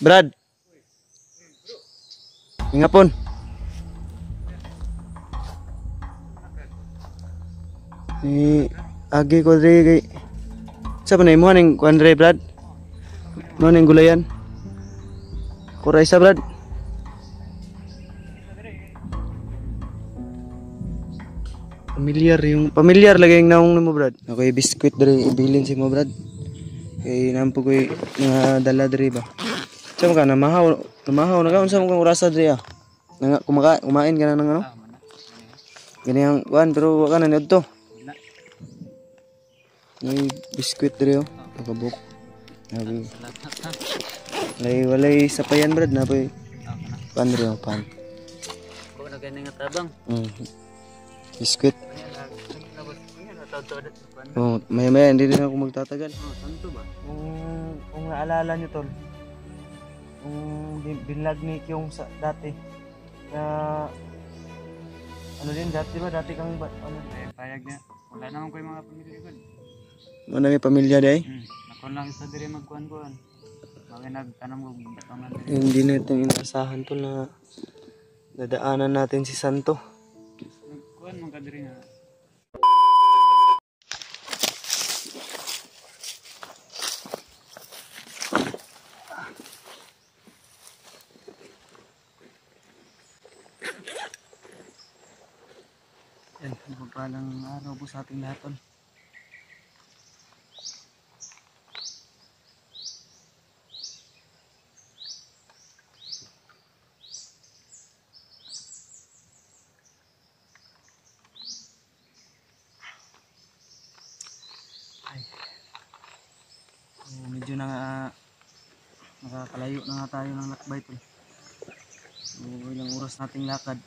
Brad. Ngapon. Ni agi ko diri kay sa pa na imo ning kuan diri Brad. Mo ning gulayan. Kuray sa Brad. Pamilyar lagi yung naong mo Brad. Ako yung biskuit diri ibilin si mo Brad. Kay nampo ko nga dala diri ba. Sa ka namahaw na ka unsa mo kang orasa diri ah. Nga kumain ka na ng ano? Gani ang kuan pero wa ka na nidto. May biskuit diri oh. Pagabok. Nabi. Walay sapayan Brad na poy. Pan diri oh pan. Ko na gani nga tabang. Biskuit. Oh, maya-maya hindi din ako magtatagal. Santo ba? Kung naalala nyo tol, binlag ni Kyong sa dati na ano din dati ba dati kang ano Payag niya. Wala naman ko yung mga pamilya ko. mo na may pamilya day. Ako lang sa diri magkuan-kuan. Mga nagtanong ko batongan diri. Hindi natin inaasahan tol na dadaanan natin si Santo. Kuan man ka diri nga. Yan, magpapalang araw po sa ating lahat tol. Medyo nakakalayo na nga tayo ng lakbay tol. So ilang oras nating lakad.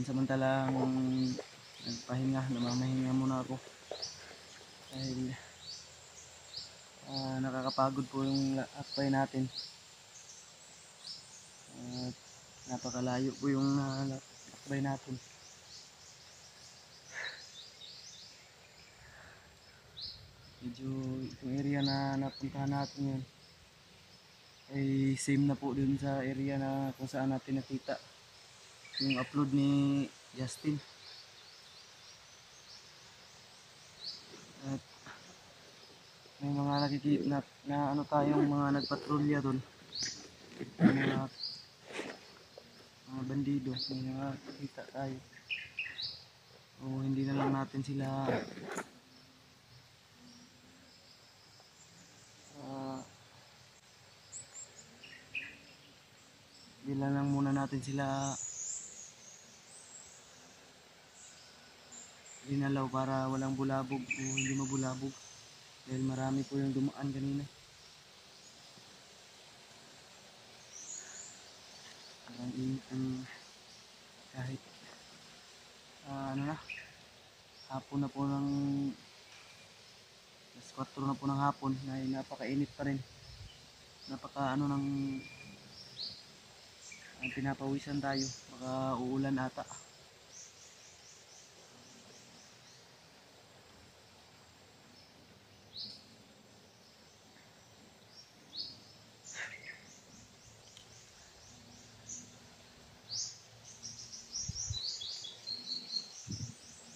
Samantalang namamahinga muna ako dahil nakakapagod po yung lakbay natin at napakalayo po yung lakbay natin. Medyo itong area na napuntahan natin ngayon ay same na po dun sa area na kung saan natin nakita yung upload ni Justin. At may mga nakikita na ano tayong mga nagpatrolya doon. Mga bandido, may mga nakikita tayo. O hindi na lang natin sila hindi na lang muna natin sila dinalaw para walang bulabog o hindi mabulabog dahil marami po yung dumaan kanina. Parang init ang kahit ano na hapon na po ng alas 4 na po ng hapon na napakainit pa rin, napaka ano ng pinapawisan tayo, baka uulan ata.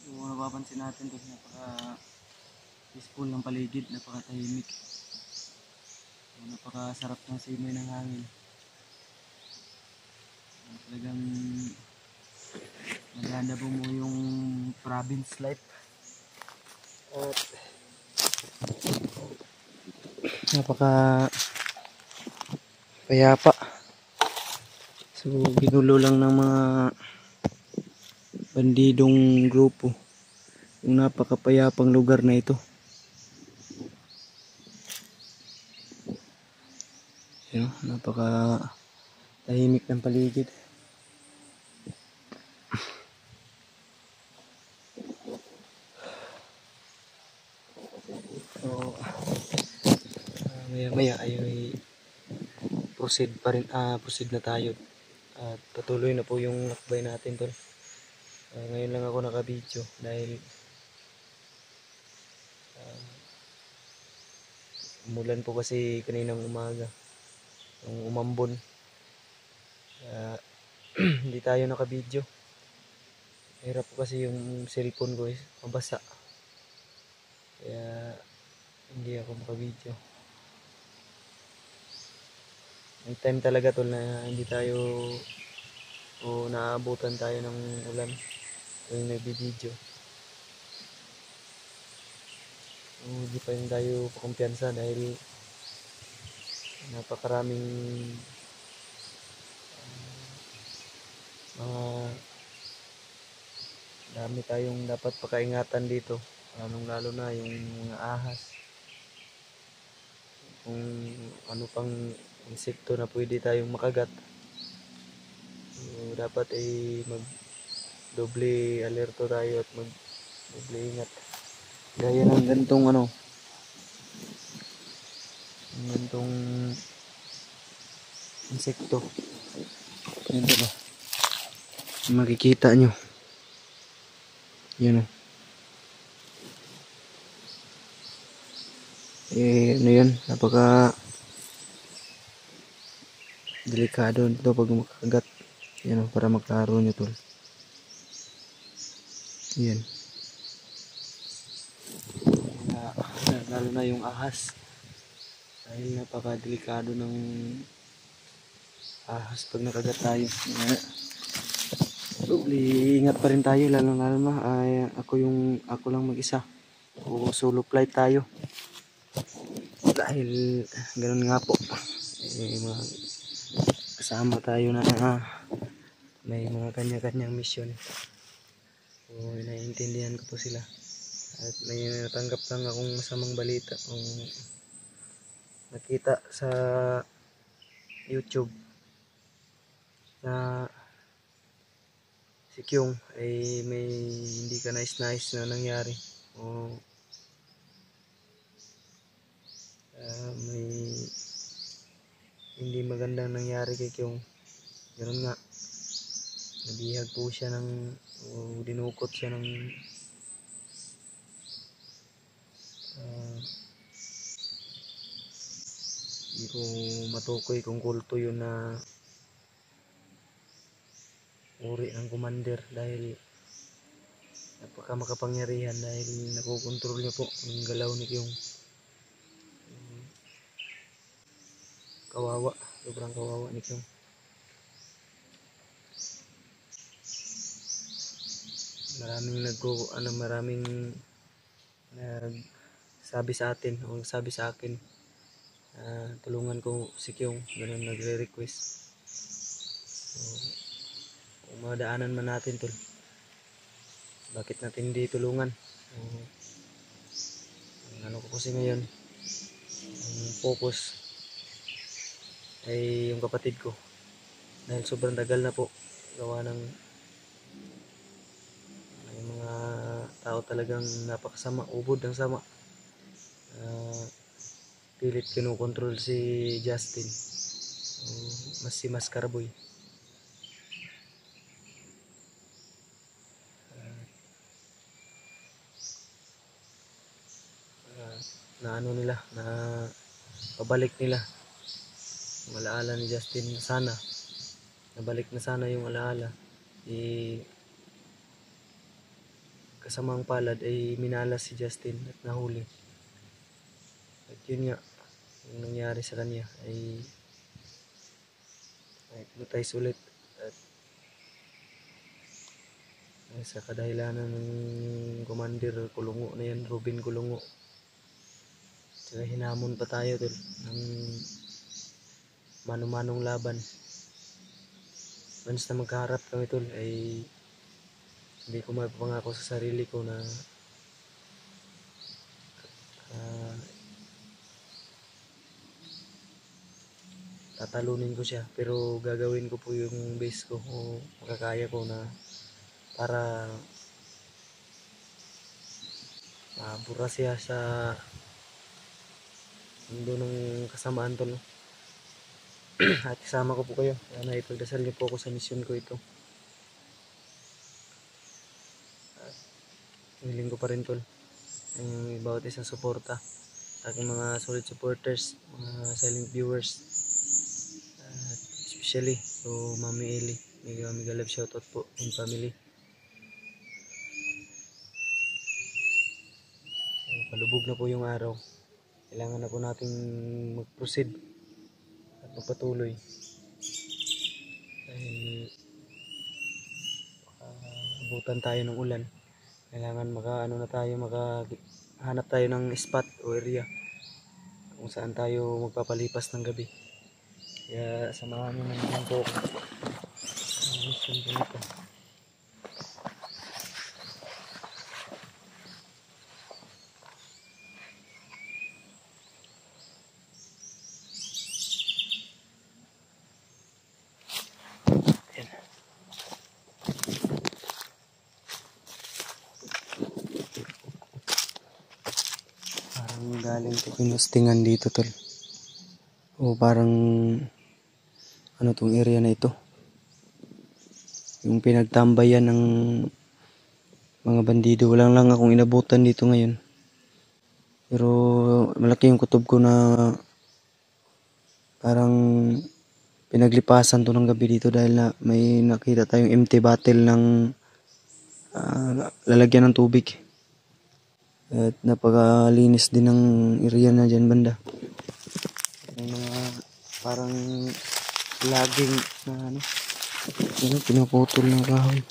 So napapansin natin ito, napaka peaceful ng paligid, napaka tahimik, so, napakasarap ng simoy ng hangin. Talagang maganda po mo yung province life at napaka payapa. So ginulo lang ng mga bandidong grupo yung napakapayapang lugar na ito. Yun, napaka tahimik ng paligid. So maya ay proceed na tayo at patuloy na po yung lakbay natin tol. Ngayon lang ako naka-video dahil umulan po kasi kaninang umaga. yung umambon. Kaya hindi tayo naka-video. Hirap po kasi yung cellphone ko is mabasa. Kaya hindi ako maka-video. May time talaga tol na hindi tayo o naabutan tayo ng ulan yung nagbi-video. Hindi pa rin tayo pakumpiyansa dahil napakaraming mga dami tayong dapat pakaingatan dito, lalo na yung mga ahas, kung ano pang insekto na pwede tayong makagat. So, dapat ay mag doble alerto tayo at mag doble ingat gaya ng gantong gantong insekto. Ganito ba makikita nyo, yun ano yun, napaka delikado nito pag makagat. Yan para maklaro nyo tol. Yan lalo na yung ahas, dahil napaka delikado ng ahas pag nakagat tayo. Ingat pa rin tayo, lalo na ay ako lang mag-isa o solo flight tayo, dahil ganun nga po, kasama tayo na may mga kanya-kanyang mission. So naiintindihan ko po sila, at may natanggap lang akong masamang balita kung nakita sa YouTube na si Kyung ay may hindi ka nice na nangyari, o may hindi magandang nangyari kay Kyung. Ganun nga, nabihag po siya dinukot siya ng hindi ko matukoy kung kulto yun na uri ng commander, dahil napaka makapangyarihan, dahil nakokontrol niya po yung galaw ni Kyung. Kawawa, sobrang kawawa ni Kyung. Maraming nagsabi sa atin o sabi sa akin, tulungan ko si Kyung, ganun nagre-request. So, kung madaanan man natin tol, bakit natin hindi tulungan? Ano ko kasi ngayon, ang focus ay yung kapatid ko, dahil sobrang tagal na po gawa ng may mga tao talagang napakasama, ubod ng sama. Pilit kinukontrol si Justin, si Mascarboy. Na ano nila, na pabalik nila yung alaala ni Justin. Sana nabalik na sana yung alaala. Kasamang palad ay minalas si Justin at nahuli. At yun nga, yung nangyari sa kanya ay hypnotize ulit, at sa kadahilanan ng commander Kulungo na yan, Robin Kulungo. Tsaka hinamon pa tayo tol ng mano-manong laban. Once na magkaharap kami tol, ay hindi ko mapapangako sa sarili ko na tatalunin ko siya, pero gagawin ko po yung base ko o makakaya ko na para mabura siya sa mundo ng kasamaan tol. At isama ko po kayo, sana ipagdasal niyo po ako sa mission ko ito. At hiling ko pa rin tol ang bawat isang suporta, aking mga solid supporters, mga silent viewers. especially so Mami Eli. Mega love shoutout po and family. Palubog na po yung araw. Kailangan na po nating mag-proceed at magpatuloy. Dahil abutan tayo ng ulan. Kailangan makahanap tayo ng spot o area kung saan tayo magpapalipas ng gabi. Kaya samahan nyo naman po ang mission po nito. Galing to pinustingan dito tol. O parang ano tong area na ito. Yung pinagtambayan ng mga bandido. Walang lang akong inabutan dito ngayon. Pero malaki yung kutob ko na parang pinaglipasan to ng gabi dito dahil na may nakita tayong empty bottle ng lalagyan ng tubig. At napakalinis din ng area na dyan banda. Yung mga parang laging na pinaputol ng kahoy.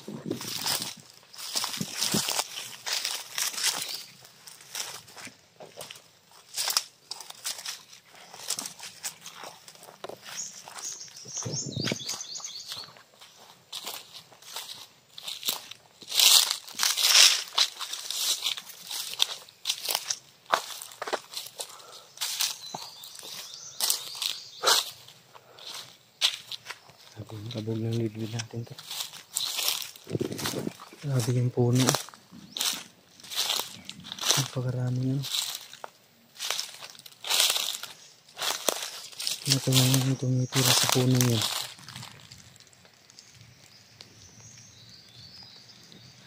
Kabog ng lidwid natin to. Grabe yung puno. Napakaraming ano. Natungan yung tumitira sa puno yun.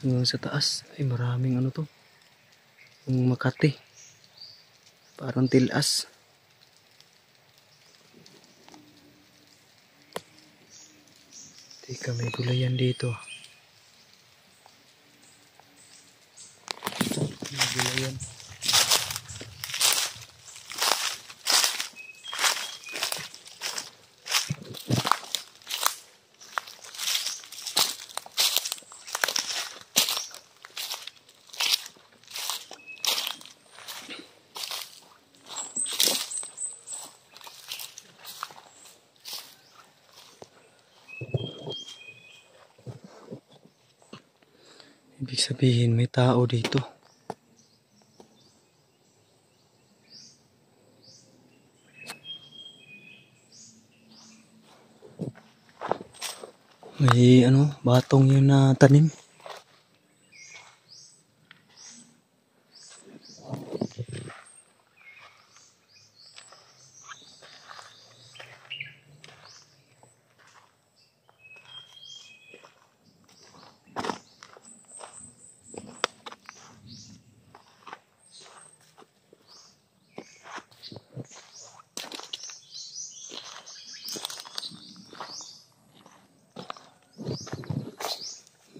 Hanggang sa taas ay maraming ano to. Yung Makati. Parang tilas. Teka, may gulayan dito. May gulayan. Ibig sabihin may tao dito. May batong yun na tanim.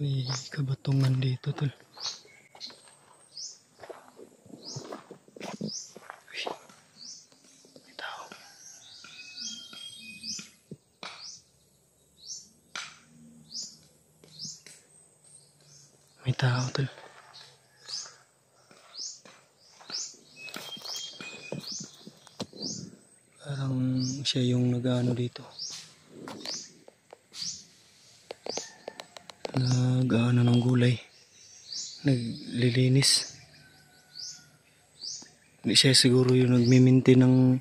May kabatungan dito tol. Uy, may tao. May tao tol. Parang siya yung nag-ano dito. Nag-ano ng gulay. Naglilinis. Hindi siya siguro yung nagmiminti ng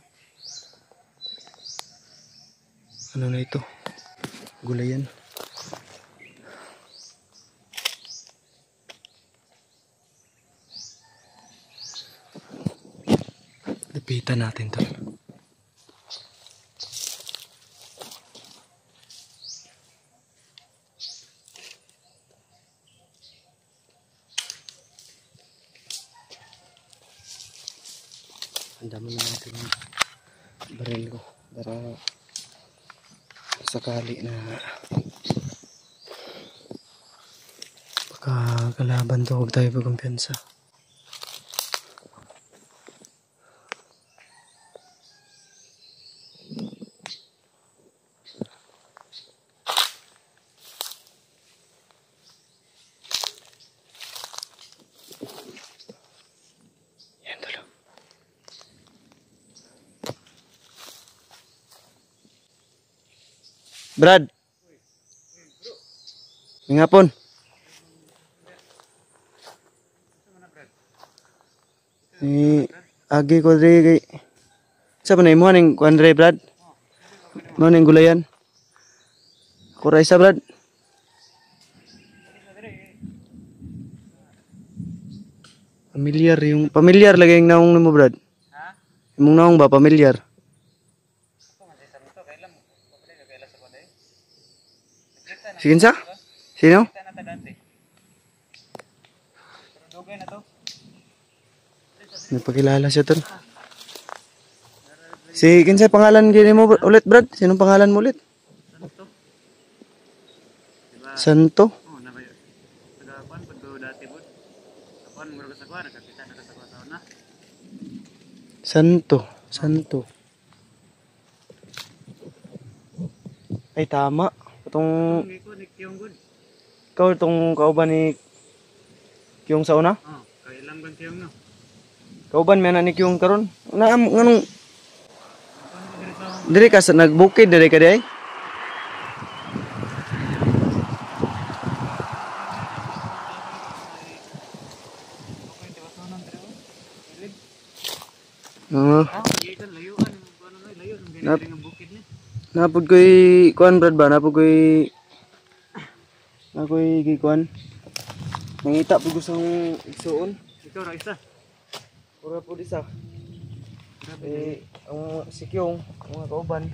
ano na ito. Gulayan. Lapitan natin to. Handa mo na natin yung baril ko para sakali na baka kalaban to, huwag tayo pagkumpiyansa. Yan talo. Brad. Ngapon. Agi ko diri kay sa pa na imo ning kuan diri Brad. Mo ning gulayan. Ako ra isa Brad. Pamilyar lagi yung naong mo Brad. Ha? Imong naong ba pamilyar? Sige sa? Sino? Kita na ta dati. Pero dugay na to. Nagpakilala siya tol. Si kinsa pangalan gini mo ulit Brad? Sinong pangalan mo ulit? Santo. Diba? Santo. Oh, na ba yun? Taga kuan pud ko dati bud. Kuan mura sa kuan nakakita na sa kuan na. Santo. Ay tama. Itong Ngi ko ni Kyong good. ikaw itong kauban ni Kyung sa una? Oh, kay ilang bang Kyong no. Kauban may na ni Kyung karon. Nganong Kuan ko diri sa diri ka sa nagbukid diri ka di ay? okay tiwasonon diri oh. Ilig. Oo. Ah, ikan layuan kuan ano layo nang diri nga bukid ni. Napod ko'y kuan Brad ba? Napod ko'y gikuan. Nangita po gusto kong igsuon. Ikaw ra isa. Pura po isa. Grabe. Ang si Kyung, mga kauban.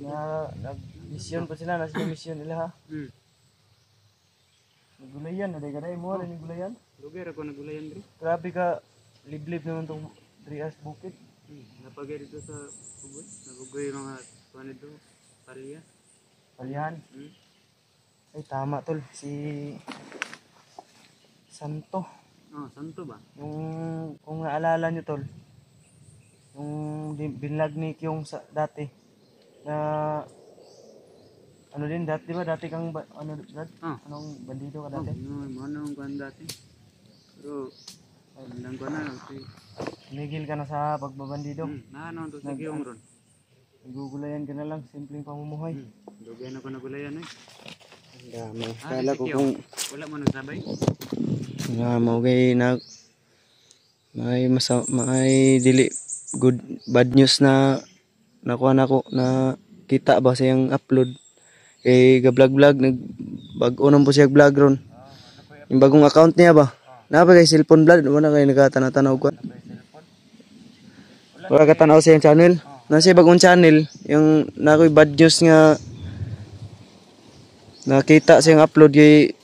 Nag-mission pa sila, nasa mission nila ha. Nagulayan, naday ka na mo, nagulayan. Lugar ako nagulayan diri. Grabe ka, liblib naman tong Trias Bukid. Napagay dito sa ubod. Nabugoy mga kuan dito. Palya. Palihan. Ay tama tol, si Santo. Oh, santo ba? Yung kung naalala nyo tol, yung binlag ni Kyung sa dati na ano din dati ba dati kang ano Brad? Anong bandido ka dati? Ano ang kuan dati? Pero nang kuan na si Tumigil ka na sa pagbabandido. ano to si Kyong ron. Nagugulayan ka na lang, simpleng pamumuhay. Dugay na ko nagulayan eh. Ang dami. Ah, Kala si ko Kyong. kung Wala mo nagsabay. nga maugay na may dili good bad news na nakuha na ko na kita ba siyang upload kay ga-vlog nag bag-o nang po siya vlog ron. Yung bagong account niya ba? Napa kay cellphone vlog, wala kay nagkatanaw ko. Wala ka tanaw sa yung channel. Nasa bagong channel, yung nakoy bad news nga nakita siyang upload kay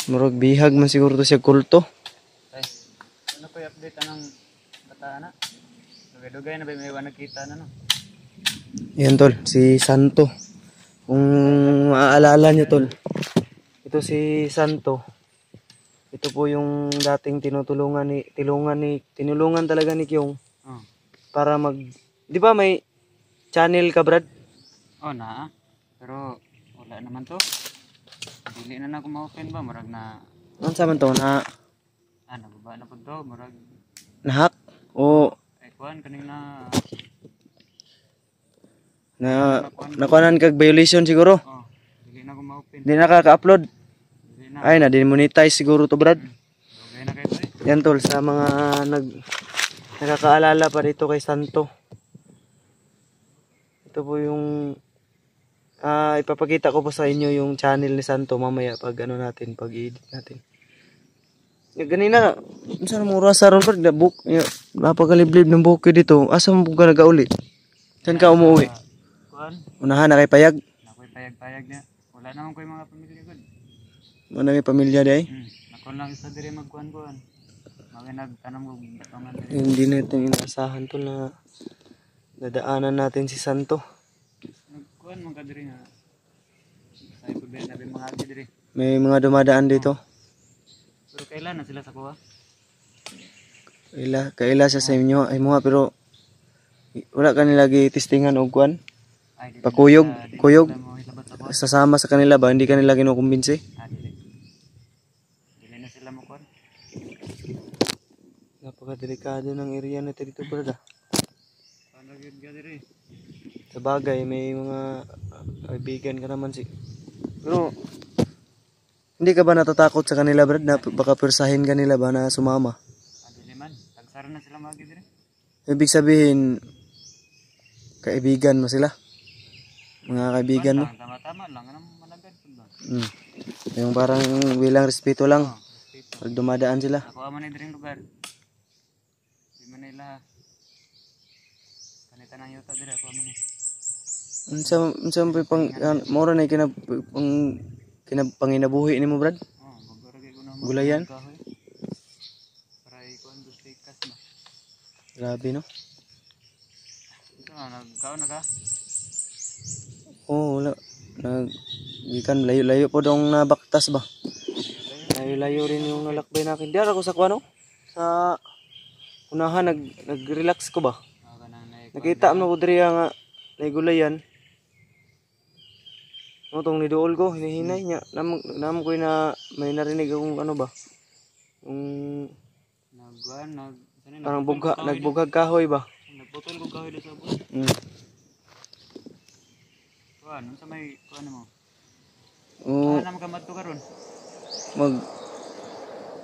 murag bihag man siguro to siya kulto. Ay. Ano ko i-update anang bata na? Dugay na ba may nakita na no? Yan tol, si Santo. Kung maaalala nyo tol, ito si Santo. Ito po yung dating tinulungan talaga ni Kyung para di ba may channel ka Brad? Oh na. Pero wala naman to. Dili na ako ma-open ba murag na Ano sa man to na nababa na pud to murag nahack o ay kuan kanina nakuanan kag violation siguro? oh dili na ako ma-open. Di nakaka-upload. Dili na. Ay na demonetize siguro to Brad. Dugay na kay pre. Yan tol sa mga nakakaalala pa dito kay Santo. Ito po yung ipapakita ko pa sa inyo yung channel ni Santo mamaya pag ano natin, pag i-edit natin. Ganina, saan mo oras aron Brad? Napakaliblib ng bukid dito. Asa mo ka nagauli? Saan ka umuwi? Kuan, Unahan na kay Payag? nakoy payag-payag niya. Wala naman koy mga pamilya gud. Ano may pamilya di ay? Nakon lang isa diri magkuan-kuan. Mga nagtanong og batongan diri. Hindi natin inaasahan to na nadaanan natin si Santo. Nagkuhan mga diri nga. Sa ipabiyan natin mga agi diri. May mga dumadaan dito. Pero kailan na sila sa kuha? Kaila siya sa inyo ay mga pero wala kanila gi testingan og kuan. Ay, Pakuyog, kuyog. mo hilabot sa kuha. Sasama sa kanila ba hindi kanila kinukumbinsi? Dili. Dili na sila mo kuhan. Napakadelikado ng area na dito, brad. Paano gyud ka diri? Sa bagay may mga kaibigan ka naman pero hindi ka ba natatakot sa kanila, brad, na baka persahin kanila ba na sumama? Dili man. Tagsara na sila mga agi diri. Ibig sabihin kaibigan mo sila. Mga kaibigan mo. Tama-tama lang anong malagad pud ba? Yung parang bilang respeto lang. Respeto. Pag dumadaan sila. Ako man diri lugar. Di man nila panitan ang yuta diri ako man. Unsa pang mora na kinapanginabuhi nimo, brad? Bagara kay kuno. Gulayan. Para ikuan dos kas ba. Grabe, no? Ito nagkaon na ka? Oo, wala. Gikan layo-layo po dong nabaktas ba? Layo-layo rin yung nalakbay nakin. Diyan ako sa kuano? Sa unahan nag-relax ko ba? Nakita mo ko diri nga naigulayan. Mo tong niduol ko, hinihinay niya. Namo ko na may narinig akong ano ba? Yung parang nagbughag kahoy ba? Nagputol ko kahoy sa bus. Kuan, unsa may kuan mo? Ano ka madto karon?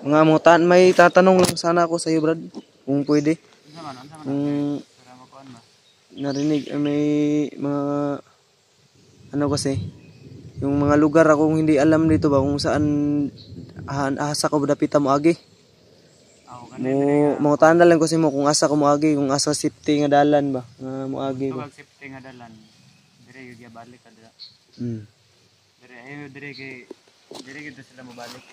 Mga may tatanong lang sana ako sa iyo, brad. Kung pwede. Unsa man? Para mo kuan ba? Narinig may mga ano kasi yung mga lugar akong hindi alam dito ba kung saan asa ko dapita mo agi. Mo tanda lang kasi mo kung asa ko mo agi, kung asa safety nga dalan ba nga mo agi ba. Pag safety nga dalan. Dire gyud balik ka dira. Dire gyud sila mo balik.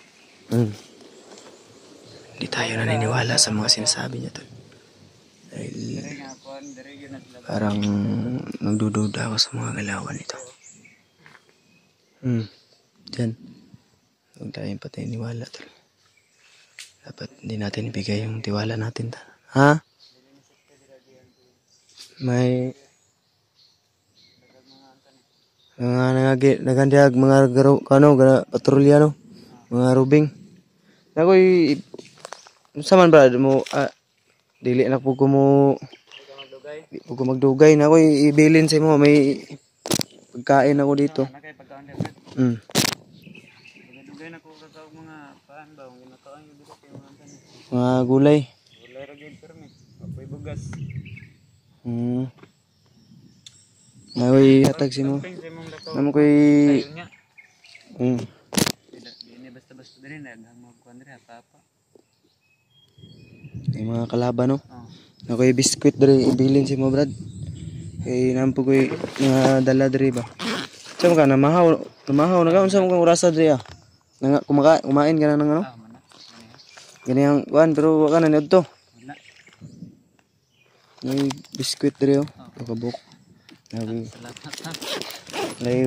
Hindi tayo naniniwala sa mga sinasabi niya tol. Dahil parang nagdududa ako sa mga galawan nito. Diyan. Huwag tayong patiniwala tol. Dapat hindi natin ibigay yung tiwala natin. Ha? May nagandiag mga patrolya no? Mga rubing. Nakoy saman brad mo dili na po ko mo magdugay na ako'y ibilin sa mo may pagkain ako dito. Dugay na ko sa mga paan ba ang ginakaon yung dito kay mga tanan. Mga gulay. Gulay ra gyud permi. Apoy bugas. Ako'y hatag si mo. Namo ko'y Dili basta-basta diri na magkuan diri apa-apa. Yung mga kalaban no. Ako'y biskwit diri ibilin si mo, brad. Kay nampo ko'y mga dala diri ba. Sa ka na mahaw na ka unsa mo kang orasa diri ah. Kumain ka na ng ano? Ganyan kuan pero wa ka na niadto. Wala. May biskwit diri oh. Kabuk. Nabi. Salamat.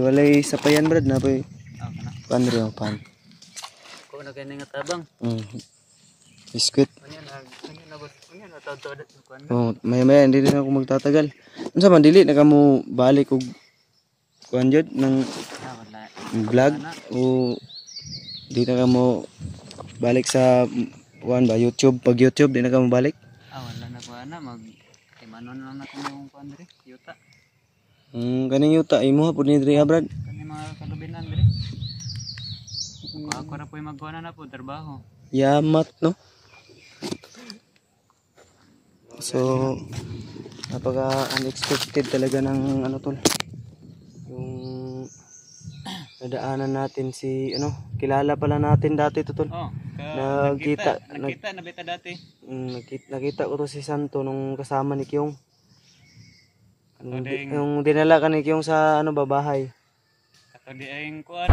Walay sapayan, brad na poy. Pan diri oh, pan. Ko na kay nga tabang. Biskwit. Unya na tawad kuan. Oh, maya hindi na ako magtatagal. Unsa man dili na kamo balik og kuan jud ng vlog o di na kamo balik sa kuan ba YouTube, pag YouTube di na kamo balik? Wala na ko ana imanon lang na kung kuan diri, yuta. Kaning yuta imo pud ni diri brad. Kani mga kalubinan diri. Ako ra po'y magkuha na po trabaho. Yamat no. So napaka unexpected talaga ng ano tol. Yung nadaanan natin si ano, kilala pala natin dati to tol. Nakita na beta dati. Nakita ko to si Santo nung kasama ni Kyong. Yung dinala ka ni Kyong sa ano ba bahay. Kato di ayong kuan.